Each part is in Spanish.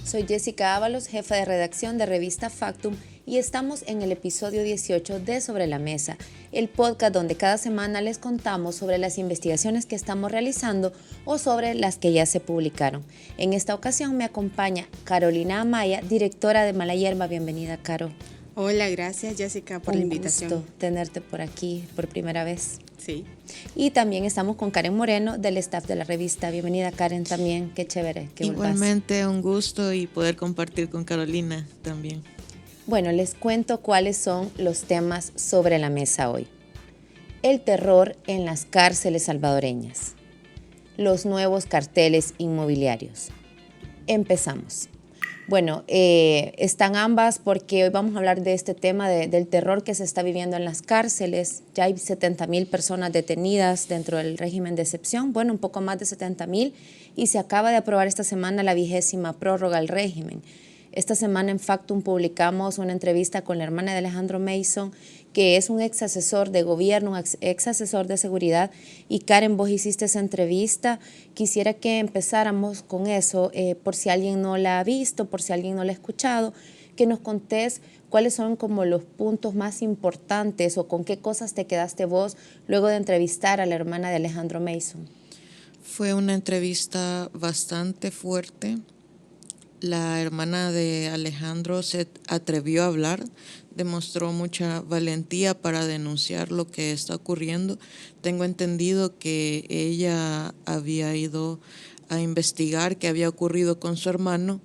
Soy Jessica Ábalos, jefa de redacción de Revista Factum, y estamos en el episodio 18 de Sobre la Mesa, el podcast donde cada semana les contamos sobre las investigaciones que estamos realizando o sobre las que ya se publicaron. En esta ocasión me acompaña Carolina Amaya, directora de Mala Hierba. Bienvenida, Caro. Hola, gracias Jessica por la invitación. Un gusto tenerte por aquí por primera vez. Sí. Y también estamos con Karen Moreno del staff de la revista. Bienvenida, Karen, también. Qué chévere que Igualmente un gusto y poder compartir con Carolina también. Bueno, les cuento cuáles son los temas sobre la mesa hoy. El terror en las cárceles salvadoreñas. Los nuevos carteles inmobiliarios. Empezamos. Bueno, están ambas porque hoy vamos a hablar de este tema del terror que se está viviendo en las cárceles. Ya hay 70,000 personas detenidas dentro del régimen de excepción, bueno, un poco más de 70,000, y se acaba de aprobar esta semana la 20ª prórroga al régimen. Esta semana en Factum publicamos una entrevista con la hermana de Alejandro Mason, que es un ex asesor de gobierno, un ex asesor de seguridad. Y Karen, vos hiciste esa entrevista. Quisiera que empezáramos con eso, por si alguien no la ha visto, por si alguien no la ha escuchado, que nos contés cuáles son como los puntos más importantes o con qué cosas te quedaste vos luego de entrevistar a la hermana de Alejandro Mason. Fue una entrevista bastante fuerte. La hermana de Alejandro se atrevió a hablar, demostró mucha valentía para denunciar lo que está ocurriendo. Tengo entendido que ella había ido a investigar qué había ocurrido con su hermano,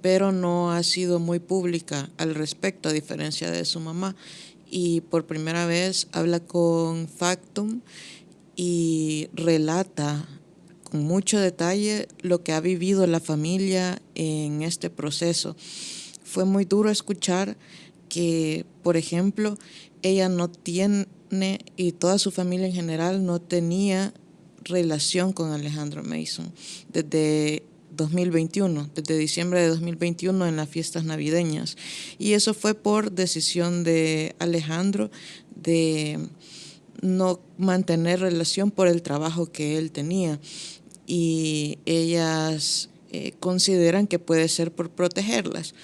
pero no ha sido muy pública al respecto, a diferencia de su mamá. Y por primera vez habla con Factum y relata con mucho detalle lo que ha vivido la familia en este proceso. Fue muy duro escuchar que, por ejemplo, ella no tiene, y toda su familia en general, no tenía relación con Alejandro Mason desde 2021, desde diciembre de 2021 en las fiestas navideñas. Y eso fue por decisión de Alejandro de no mantener relación por el trabajo que él tenía. Y ellas consideran que puede ser por protegerlas.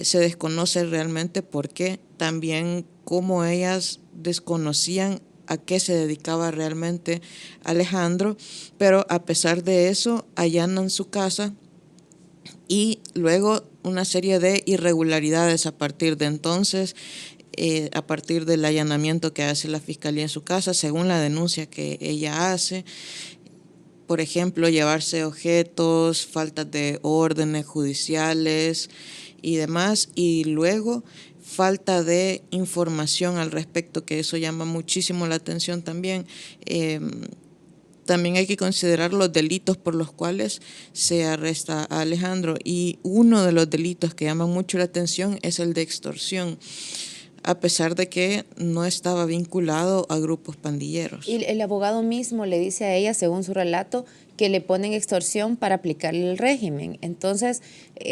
Se desconoce realmente por qué, también cómo ellas desconocían a qué se dedicaba realmente Alejandro, pero a pesar de eso allanan su casa y luego una serie de irregularidades a partir de entonces, a partir del allanamiento que hace la fiscalía en su casa, según la denuncia que ella hace. Por ejemplo, llevarse objetos, faltas de órdenes judiciales y demás, y luego falta de información al respecto, que eso llama muchísimo la atención también. También hay que considerar los delitos por los cuales se arresta a Alejandro, y uno de los delitos que llama mucho la atención es el de extorsión, a pesar de que no estaba vinculado a grupos pandilleros. Y el abogado mismo le dice a ella, según su relato, que le ponen extorsión para aplicarle el régimen. Entonces,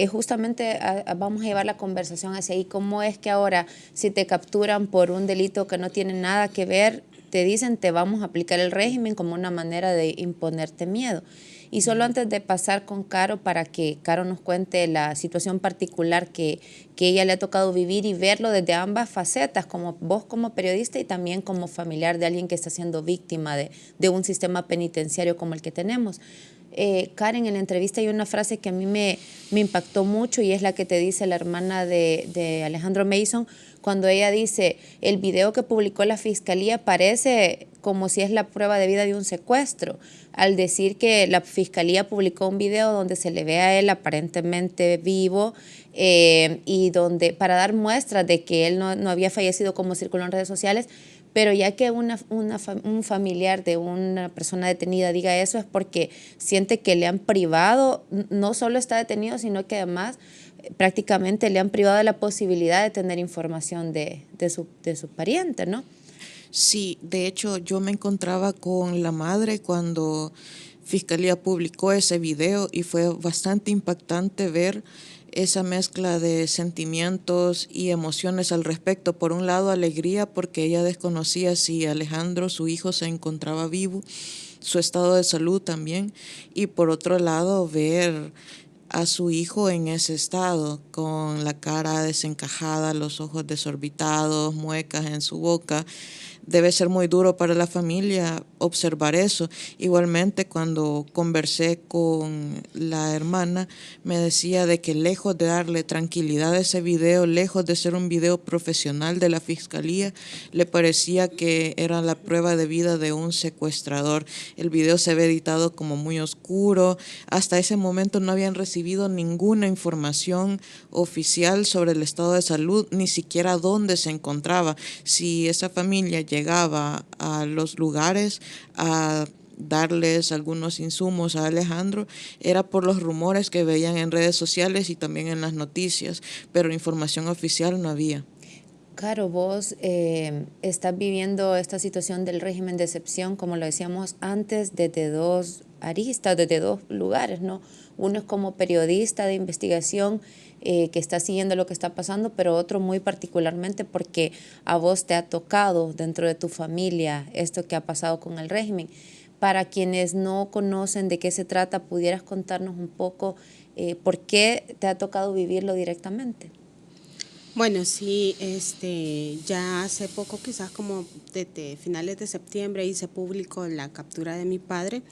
justamente vamos a llevar la conversación hacia ahí. ¿Cómo es que ahora, si te capturan por un delito que no tiene nada que ver, te dicen te vamos a aplicar el régimen como una manera de imponerte miedo? Y solo antes de pasar con Caro, para que Caro nos cuente la situación particular que ella le ha tocado vivir y verlo desde ambas facetas, como vos como periodista y también como familiar de alguien que está siendo víctima de un sistema penitenciario como el que tenemos. Karen, en la entrevista hay una frase que a mí me impactó mucho, y es la que te dice la hermana de Alejandro Mason, cuando ella dice: el video que publicó la fiscalía parece como si es la prueba de vida de un secuestro, al decir que la fiscalía publicó un video donde se le ve a él aparentemente vivo, y donde, para dar muestras de que él no había fallecido como circuló en redes sociales. Pero ya que un familiar de una persona detenida diga eso, es porque siente que le han privado, no solo está detenido, sino que además prácticamente le han privado de la posibilidad de tener información de su pariente, ¿no? Sí, de hecho yo me encontraba con la madre cuando Fiscalía publicó ese video y fue bastante impactante ver esa mezcla de sentimientos y emociones al respecto. Por un lado, alegría porque ella desconocía si Alejandro, su hijo, se encontraba vivo, su estado de salud también, y por otro lado, ver a su hijo en ese estado, con la cara desencajada, los ojos desorbitados, muecas en su boca. Debe ser muy duro para la familia observar eso. Igualmente, cuando conversé con la hermana, me decía de que lejos de darle tranquilidad a ese video, lejos de ser un video profesional de la fiscalía, le parecía que era la prueba de vida de un secuestrador. El video se ve editado como muy oscuro. Hasta ese momento no habían recibido ninguna información oficial sobre el estado de salud, ni siquiera dónde se encontraba. Si esa familia llegaba a los lugares a darles algunos insumos a Alejandro, era por los rumores que veían en redes sociales y también en las noticias, pero información oficial no había. Caro, vos estás viviendo esta situación del régimen de excepción, como lo decíamos antes, desde dos aristas, desde dos lugares, ¿no? Uno es como periodista de investigación que está siguiendo lo que está pasando, pero otro muy particularmente porque a vos te ha tocado dentro de tu familia esto que ha pasado con el régimen. Para quienes no conocen de qué se trata, ¿pudieras contarnos un poco por qué te ha tocado vivirlo directamente? Bueno, sí, ya hace poco, quizás como desde finales de septiembre, hice público la captura de mi padre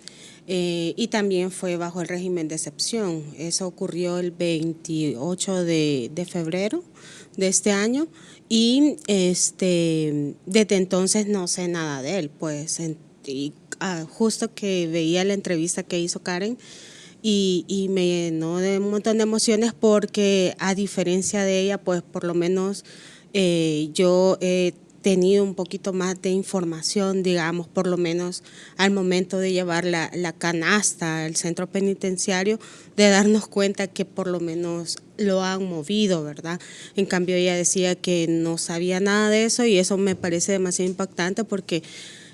y también fue bajo el régimen de excepción. Eso ocurrió el 28 de febrero de este año y desde entonces no sé nada de él, pues justo que veía la entrevista que hizo Karen, y me llenó de un montón de emociones porque a diferencia de ella, pues por lo menos yo he tenido un poquito más de información, digamos, por lo menos al momento de llevar la canasta al centro penitenciario, de darnos cuenta que por lo menos lo han movido, ¿verdad? En cambio ella decía que no sabía nada de eso y eso me parece demasiado impactante porque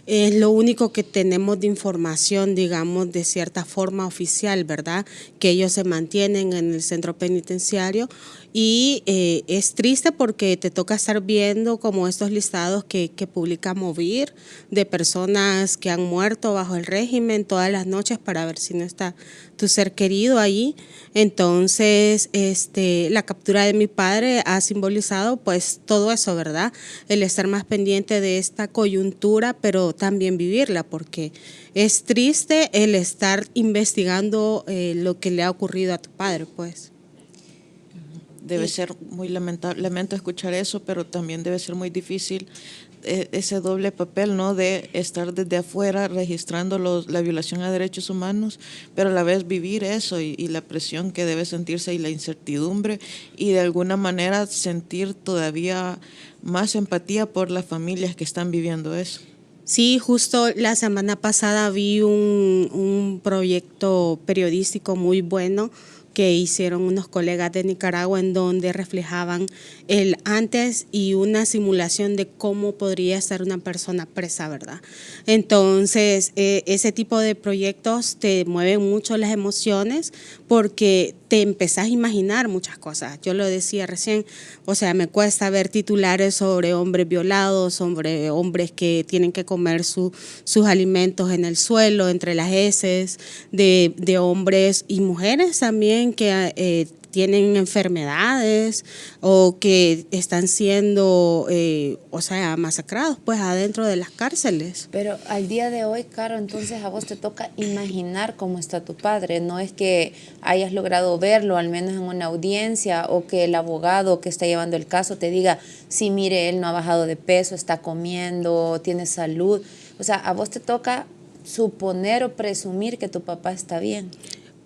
es lo único que tenemos de información, digamos, de cierta forma oficial, ¿verdad? Que ellos se mantienen en el centro penitenciario y es triste porque te toca estar viendo como estos listados que publica Movir de personas que han muerto bajo el régimen todas las noches para ver si no está tu ser querido ahí. Entonces, la captura de mi padre ha simbolizado pues todo eso, ¿verdad? El estar más pendiente de esta coyuntura, pero también vivirla, porque es triste el estar investigando lo que le ha ocurrido a tu padre, pues. Debe ser muy lamentable, lamento escuchar eso, pero también debe ser muy difícil ese doble papel, ¿no? De estar desde afuera registrando la violación a derechos humanos, pero a la vez vivir eso y la presión que debe sentirse y la incertidumbre y de alguna manera sentir todavía más empatía por las familias que están viviendo eso. Sí, justo la semana pasada vi un proyecto periodístico muy bueno que hicieron unos colegas de Nicaragua en donde reflejaban el antes y una simulación de cómo podría ser una persona presa, ¿verdad? Entonces, ese tipo de proyectos te mueven mucho las emociones porque te empezás a imaginar muchas cosas. Yo lo decía recién, o sea, me cuesta ver titulares sobre hombres violados, sobre hombres que tienen que comer sus alimentos en el suelo, entre las heces, de hombres y mujeres también que tienen enfermedades o que están siendo, masacrados pues adentro de las cárceles. Pero al día de hoy, Caro, entonces a vos te toca imaginar cómo está tu padre. No es que hayas logrado verlo, al menos en una audiencia, o que el abogado que está llevando el caso te diga, sí, mire, él no ha bajado de peso, está comiendo, tiene salud. O sea, a vos te toca suponer o presumir que tu papá está bien.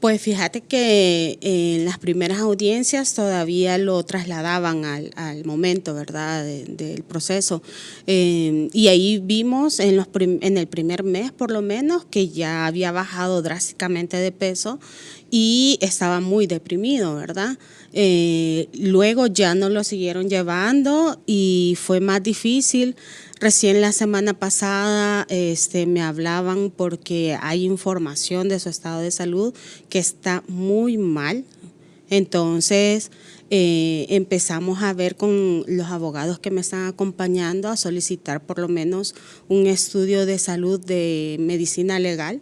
Pues fíjate que en las primeras audiencias todavía lo trasladaban al momento, ¿verdad?, del proceso. Y ahí vimos en el primer mes, por lo menos, que ya había bajado drásticamente de peso y estaba muy deprimido, ¿verdad? Luego ya no lo siguieron llevando y fue más difícil. Recién la semana pasada me hablaban porque hay información de su estado de salud que está muy mal. Entonces empezamos a ver con los abogados que me están acompañando a solicitar por lo menos un estudio de salud de medicina legal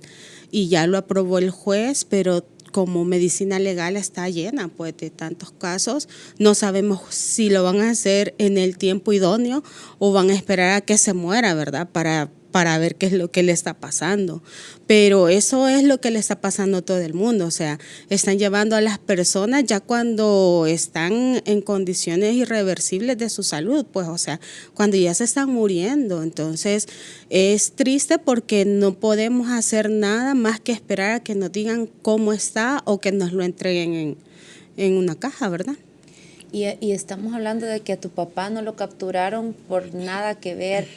y ya lo aprobó el juez, pero como medicina legal está llena pues de tantos casos. No sabemos si lo van a hacer en el tiempo idóneo o van a esperar a que se muera, ¿verdad? Para ver qué es lo que le está pasando. Pero eso es lo que le está pasando a todo el mundo, o sea, están llevando a las personas ya cuando están en condiciones irreversibles de su salud, pues, o sea, cuando ya se están muriendo. Entonces, es triste porque no podemos hacer nada más que esperar a que nos digan cómo está o que nos lo entreguen en una caja, ¿verdad? Y estamos hablando de que a tu papá no lo capturaron por nada que ver.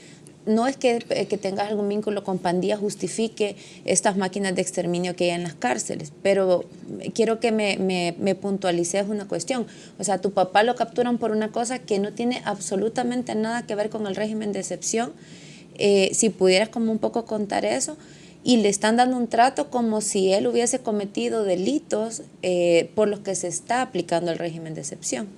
No es que tengas algún vínculo con pandillas justifique estas máquinas de exterminio que hay en las cárceles, pero quiero que me puntualices una cuestión. O sea, tu papá lo capturan por una cosa que no tiene absolutamente nada que ver con el régimen de excepción. Si pudieras como un poco contar eso, y le están dando un trato como si él hubiese cometido delitos por los que se está aplicando el régimen de excepción.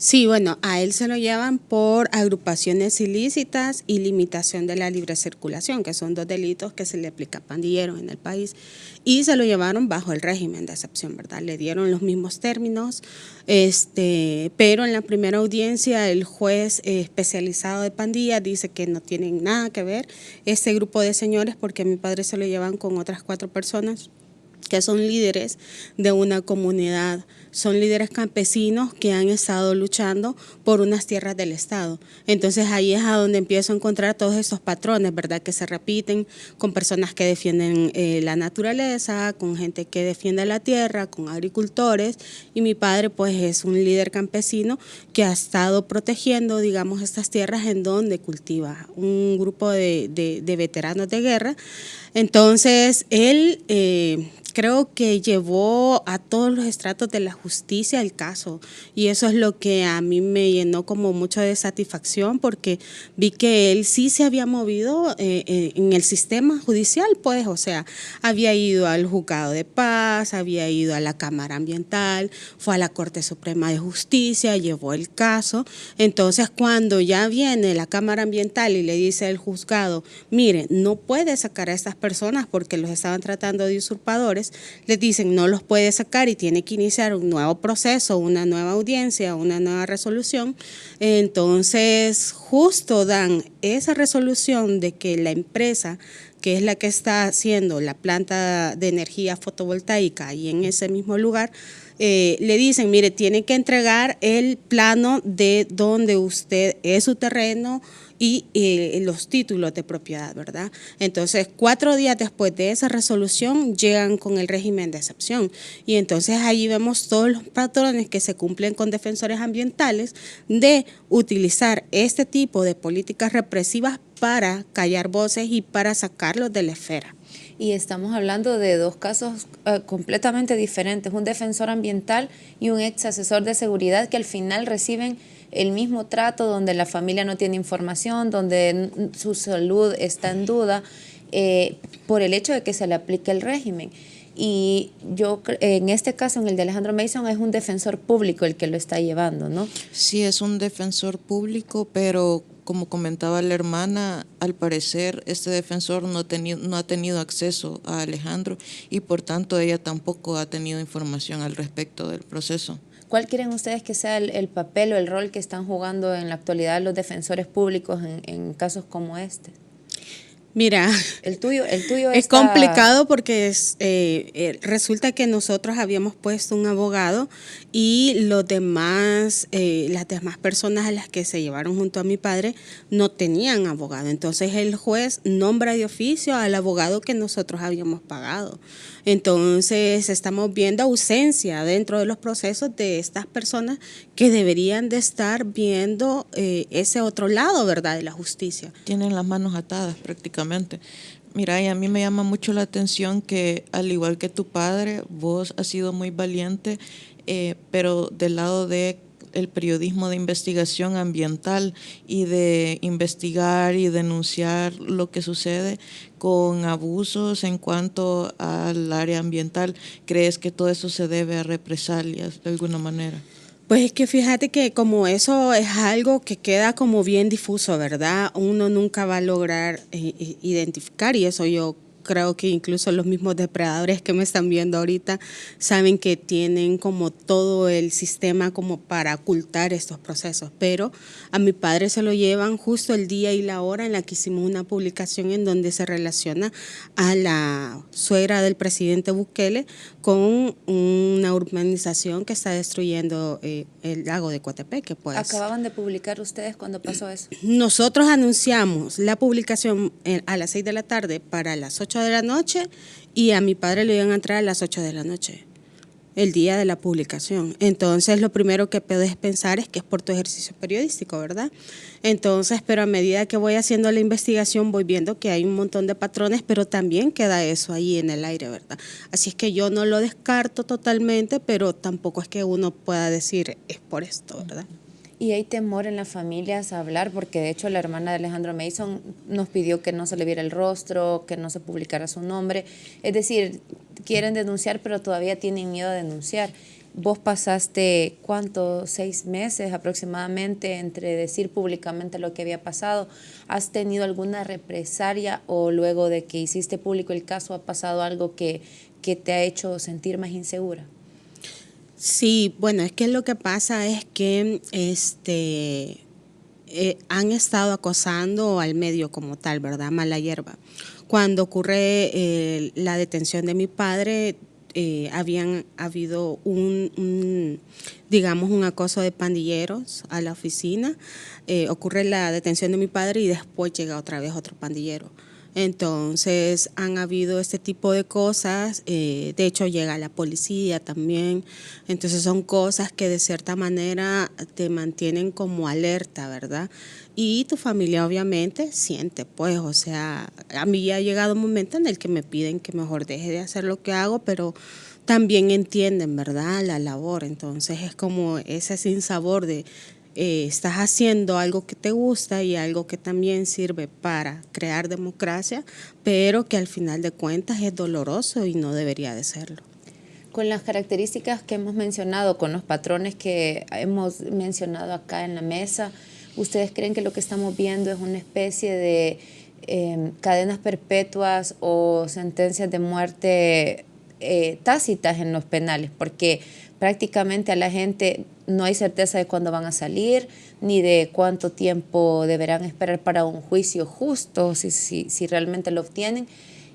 Sí, bueno, a él se lo llevan por agrupaciones ilícitas y limitación de la libre circulación, que son 2 delitos que se le aplica a pandilleros en el país, y se lo llevaron bajo el régimen de excepción, ¿verdad? Le dieron los mismos términos, pero en la primera audiencia el juez especializado de pandillas dice que no tienen nada que ver este grupo de señores porque a mi padre se lo llevan con otras 4 personas que son líderes de una comunidad, son líderes campesinos que han estado luchando por unas tierras del Estado. Entonces ahí es a donde empiezo a encontrar todos esos patrones, ¿verdad?, que se repiten con personas que defienden la naturaleza, con gente que defiende la tierra, con agricultores, y mi padre pues es un líder campesino que ha estado protegiendo, digamos, estas tierras en donde cultiva un grupo de veteranos de guerra. Entonces él creo que llevó a todos los estratos de la justicia el caso, y eso es lo que a mí me llenó como mucho de satisfacción porque vi que él sí se había movido en el sistema judicial, pues, o sea, había ido al juzgado de paz, había ido a la Cámara Ambiental, fue a la Corte Suprema de Justicia, llevó el caso. Entonces cuando ya viene la Cámara Ambiental y le dice al juzgado, mire, no puede sacar a estas personas porque los estaban tratando de usurpadores, les dicen no los puede sacar y tiene que iniciar un nuevo proceso, una nueva audiencia, una nueva resolución. Entonces justo dan esa resolución de que la empresa que es la que está haciendo la planta de energía fotovoltaica y en ese mismo lugar, le dicen, mire, tiene que entregar el plano de donde usted es su terreno y los títulos de propiedad, ¿verdad? Entonces, 4 días después de esa resolución llegan con el régimen de excepción y entonces ahí vemos todos los patrones que se cumplen con defensores ambientales de utilizar este tipo de políticas represivas para callar voces y para sacarlos de la esfera. Y estamos hablando de 2 casos completamente diferentes, un defensor ambiental y un ex asesor de seguridad que al final reciben el mismo trato, donde la familia no tiene información, donde su salud está en duda por el hecho de que se le aplique el régimen. Y yo, en este caso, en el de Alejandro Mason, es un defensor público el que lo está llevando, ¿no? Sí, es un defensor público, pero como comentaba la hermana, al parecer este defensor no ha tenido acceso a Alejandro y por tanto ella tampoco ha tenido información al respecto del proceso. ¿Cuál quieren ustedes que sea el papel o el rol que están jugando en la actualidad los defensores públicos en casos como este? Mira, el tuyo es complicado porque resulta que nosotros habíamos puesto un abogado y los demás, las demás personas a las que se llevaron junto a mi padre no tenían abogado. Entonces el juez nombra de oficio al abogado que nosotros habíamos pagado. Entonces estamos viendo ausencia dentro de los procesos de estas personas que deberían de estar viendo ese otro lado, ¿verdad?, de la justicia. Tienen las manos atadas prácticamente. Mira, y a mí me llama mucho la atención que al igual que tu padre, vos has sido muy valiente, pero del lado de el periodismo de investigación ambiental y de investigar y denunciar lo que sucede con abusos en cuanto al área ambiental. ¿Crees que todo eso se debe a represalias de alguna manera? Pues es que fíjate que como eso es algo que queda como bien difuso, ¿verdad? Uno nunca va a lograr identificar, y eso yo creo que incluso los mismos depredadores que me están viendo ahorita saben que tienen como todo el sistema como para ocultar estos procesos, pero a mi padre se lo llevan justo el día y la hora en la que hicimos una publicación en donde se relaciona a la suegra del presidente Bukele con una urbanización que está destruyendo el lago de Coatepeque. Pues. ¿Acababan de publicar ustedes cuando pasó eso? Nosotros anunciamos la publicación a las 6 de la tarde para las 8 de la noche y a mi padre le iban a entrar a las 8 de la noche, el día de la publicación. Entonces, lo primero que puedes pensar es que es por tu ejercicio periodístico, ¿verdad? Entonces, pero a medida que voy haciendo la investigación, voy viendo que hay un montón de patrones, pero también queda eso ahí en el aire, ¿verdad? Así es que yo no lo descarto totalmente, pero tampoco es que uno pueda decir es por esto, ¿verdad? Y hay temor en las familias a hablar, porque de hecho la hermana de Alejandro Mason nos pidió que no se le viera el rostro, que no se publicara su nombre. Es decir, quieren denunciar, pero todavía tienen miedo a denunciar. Vos pasaste, ¿cuánto? 6 meses aproximadamente entre decir públicamente lo que había pasado. ¿Has tenido alguna represalia o luego de que hiciste público el caso ha pasado algo que te ha hecho sentir más insegura? Sí, bueno, es que lo que pasa es que han estado acosando al medio como tal, ¿verdad? Mala hierba. Cuando ocurre la detención de mi padre, habían habido digamos, un acoso de pandilleros a la oficina. Ocurre la detención de mi padre y después llega otra vez otro pandillero. Entonces han habido este tipo de cosas, de hecho llega la policía también, entonces son cosas que de cierta manera te mantienen como alerta, ¿verdad? Y tu familia obviamente siente, pues, o sea, a mí ya ha llegado un momento en el que me piden que mejor deje de hacer lo que hago, pero también entienden, ¿verdad?, la labor, entonces es como ese sinsabor de estás haciendo algo que te gusta y algo que también sirve para crear democracia, pero que al final de cuentas es doloroso y no debería de serlo. Con las características que hemos mencionado, con los patrones que hemos mencionado acá en la mesa, ¿ustedes creen que lo que estamos viendo es una especie de cadenas perpetuas o sentencias de muerte tácitas en los penales? Porque prácticamente a la gente no hay certeza de cuándo van a salir, ni de cuánto tiempo deberán esperar para un juicio justo, si realmente lo obtienen,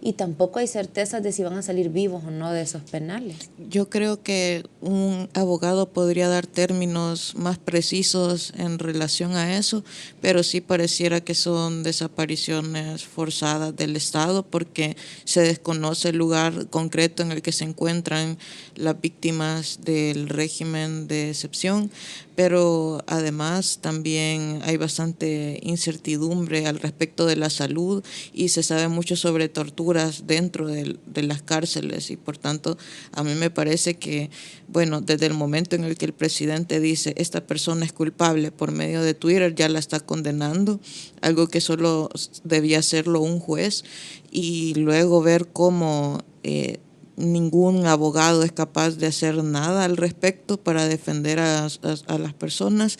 y tampoco hay certeza de si van a salir vivos o no de esos penales. Yo creo que un abogado podría dar términos más precisos en relación a eso, pero sí pareciera que son desapariciones forzadas del Estado porque se desconoce el lugar concreto en el que se encuentran las víctimas del régimen de excepción, pero además también hay bastante incertidumbre al respecto de la salud y se sabe mucho sobre torturas dentro de las cárceles y por tanto a mí me parece que, bueno, desde el momento en el que el presidente dice esta persona es culpable por medio de Twitter ya la está condenando, algo que solo debía hacerlo un juez y luego ver cómo ningún abogado es capaz de hacer nada al respecto para defender a las personas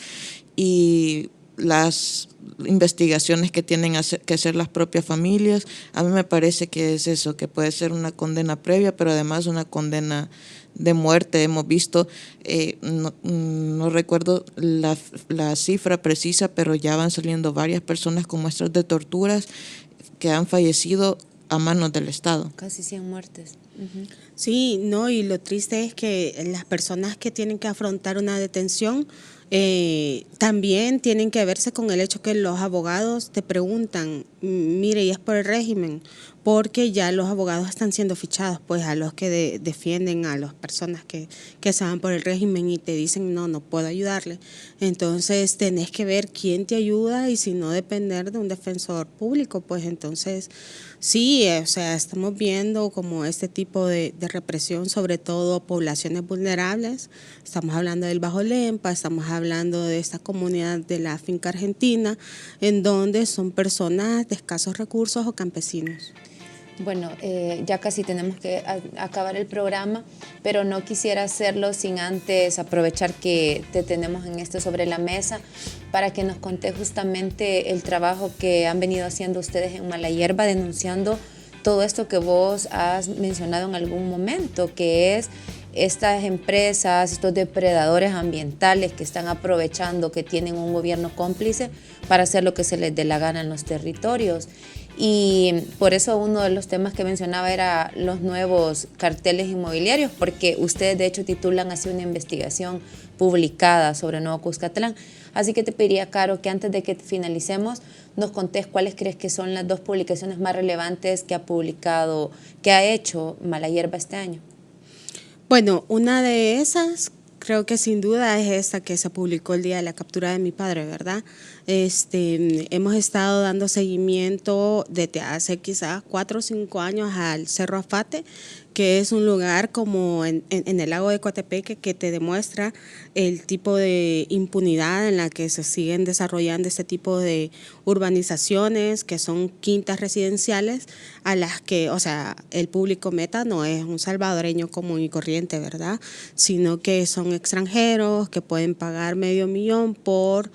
y las investigaciones que tienen que hacer las propias familias. A mí me parece que es eso, que puede ser una condena previa, pero además una condena de muerte. Hemos visto, no recuerdo la cifra precisa, pero ya van saliendo varias personas con muestras de torturas que han fallecido a manos del Estado. Casi 100 muertes. Uh-huh. Sí, no, y lo triste es que las personas que tienen que afrontar una detención también tienen que verse con el hecho que los abogados te preguntan, mire, y es por el régimen, porque ya los abogados están siendo fichados, pues a los que defienden a las personas que se van por el régimen y te dicen, no puedo ayudarle. Entonces tenés que ver quién te ayuda y si no depender de un defensor público, pues entonces sí, o sea, estamos viendo como este tipo de represión, sobre todo poblaciones vulnerables. Estamos hablando del Bajo Lempa, estamos hablando de esta comunidad de la finca argentina, en donde son personas de escasos recursos o campesinos. Bueno, ya casi tenemos que acabar el programa, pero no quisiera hacerlo sin antes aprovechar que te tenemos en sobre la mesa para que nos conté justamente el trabajo que han venido haciendo ustedes en Mala Hierba, denunciando todo esto que vos has mencionado en algún momento, que es estas empresas, estos depredadores ambientales que están aprovechando que tienen un gobierno cómplice para hacer lo que se les dé la gana en los territorios. Y por eso uno de los temas que mencionaba era los nuevos carteles inmobiliarios, porque ustedes de hecho titulan así una investigación publicada sobre Nuevo Cuscatlán. Así que te pediría, Caro, que antes de que finalicemos nos contés cuáles crees que son las 2 publicaciones más relevantes que ha hecho Mala Hierba este año. Bueno, una de esas creo que sin duda es esta que se publicó el día de la captura de mi padre, ¿verdad? Hemos estado dando seguimiento desde hace quizás 4 o 5 años al Cerro Afate, que es un lugar como en el lago de Coatepeque que te demuestra el tipo de impunidad en la que se siguen desarrollando este tipo de urbanizaciones, que son quintas residenciales, a las que, o sea, el público meta no es un salvadoreño común y corriente, ¿verdad? Sino que son extranjeros que pueden pagar $500,000 por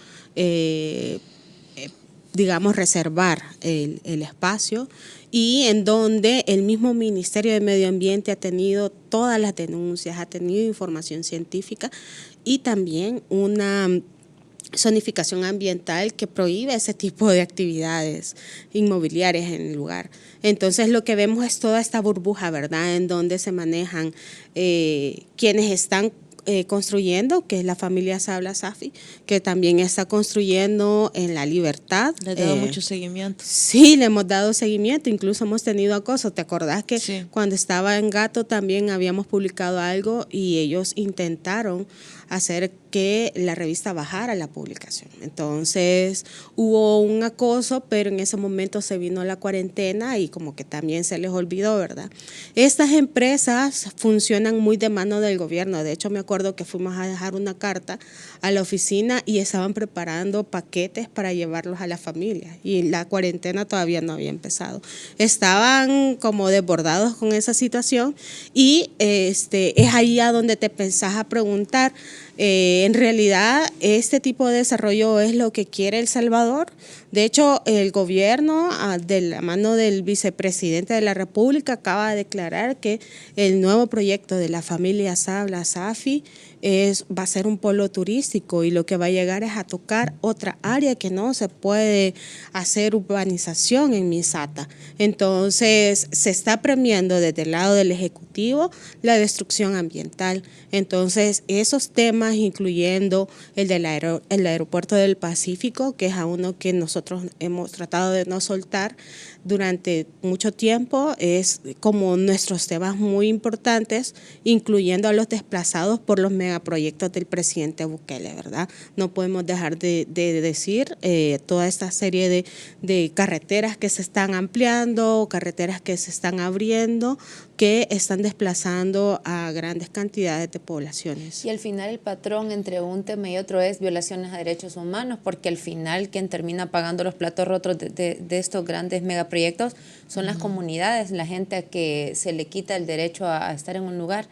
digamos, reservar el espacio, y en donde el mismo Ministerio de Medio Ambiente ha tenido todas las denuncias, ha tenido información científica y también una zonificación ambiental que prohíbe ese tipo de actividades inmobiliarias en el lugar. Entonces lo que vemos es toda esta burbuja, ¿verdad?, en donde se manejan quienes están construyendo, que es la familia Sabla Safi, que también está construyendo en La Libertad. Le he dado mucho seguimiento. Sí, le hemos dado seguimiento, incluso hemos tenido acoso. ¿Te acordás que sí, cuando estaba en Gato también habíamos publicado algo y ellos intentaron hacer que la revista bajara la publicación? Entonces hubo un acoso, pero en ese momento se vino la cuarentena y como que también se les olvidó, ¿verdad? Estas empresas funcionan muy de mano del gobierno. De hecho, me acuerdo que fuimos a dejar una carta a la oficina y estaban preparando paquetes para llevarlos a la familia y la cuarentena todavía no había empezado. Estaban como desbordados con esa situación y es ahí a donde te pensás a preguntar, en realidad este tipo de desarrollo es lo que quiere El Salvador. De hecho, el gobierno, de la mano del vicepresidente de la República, acaba de declarar que el nuevo proyecto de la familia Sabla Safi va a ser un polo turístico y lo que va a llegar es a tocar otra área que no se puede hacer urbanización en Misata. Entonces se está premiando desde el lado del Ejecutivo la destrucción ambiental. Entonces esos temas, incluyendo el aeropuerto del Pacífico, que es a uno que nosotros hemos tratado de no soltar durante mucho tiempo, es como nuestros temas muy importantes, incluyendo a los desplazados por los megaproyectos del presidente Bukele, ¿verdad? No podemos dejar de decir toda esta serie de carreteras que se están ampliando, carreteras que se están abriendo, que están desplazando a grandes cantidades de poblaciones. Y al final el patrón entre un tema y otro es violaciones a derechos humanos, porque al final quien termina pagando los platos rotos de estos grandes megaproyectos son las comunidades, la gente a que se le quita el derecho a estar en un lugar.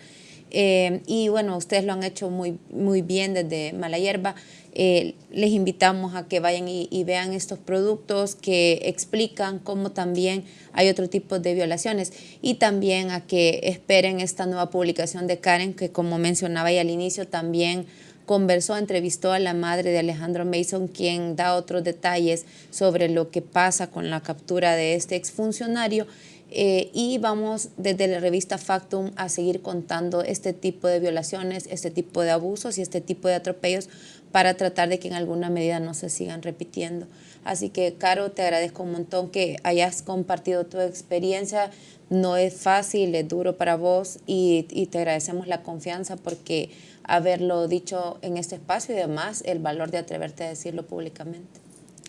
Y bueno, ustedes lo han hecho muy, muy bien desde Mala Hierba. Les invitamos a que vayan y vean estos productos que explican cómo también hay otro tipo de violaciones, y también a que esperen esta nueva publicación de Karen, que como mencionaba ya al inicio también entrevistó a la madre de Alejandro Mason, quien da otros detalles sobre lo que pasa con la captura de este exfuncionario. Y vamos desde la revista Factum a seguir contando este tipo de violaciones, este tipo de abusos y este tipo de atropellos para tratar de que en alguna medida no se sigan repitiendo. Así que, Caro, te agradezco un montón que hayas compartido tu experiencia. No es fácil, es duro para vos y te agradecemos la confianza porque haberlo dicho en este espacio y además el valor de atreverte a decirlo públicamente.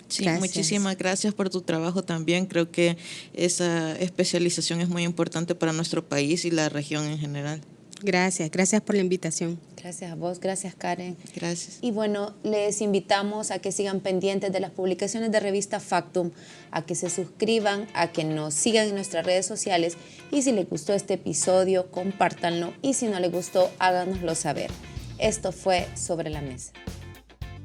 Sí, Gracias. muchísimas gracias por tu trabajo también. Creo que esa especialización es muy importante para nuestro país y la región en general. Gracias por la invitación. Gracias a vos, gracias Karen. Gracias. Y bueno, les invitamos a que sigan pendientes de las publicaciones de revista Factum, a que se suscriban, a que nos sigan en nuestras redes sociales y si les gustó este episodio, compártanlo y si no les gustó, háganoslo saber. Esto fue Sobre la Mesa.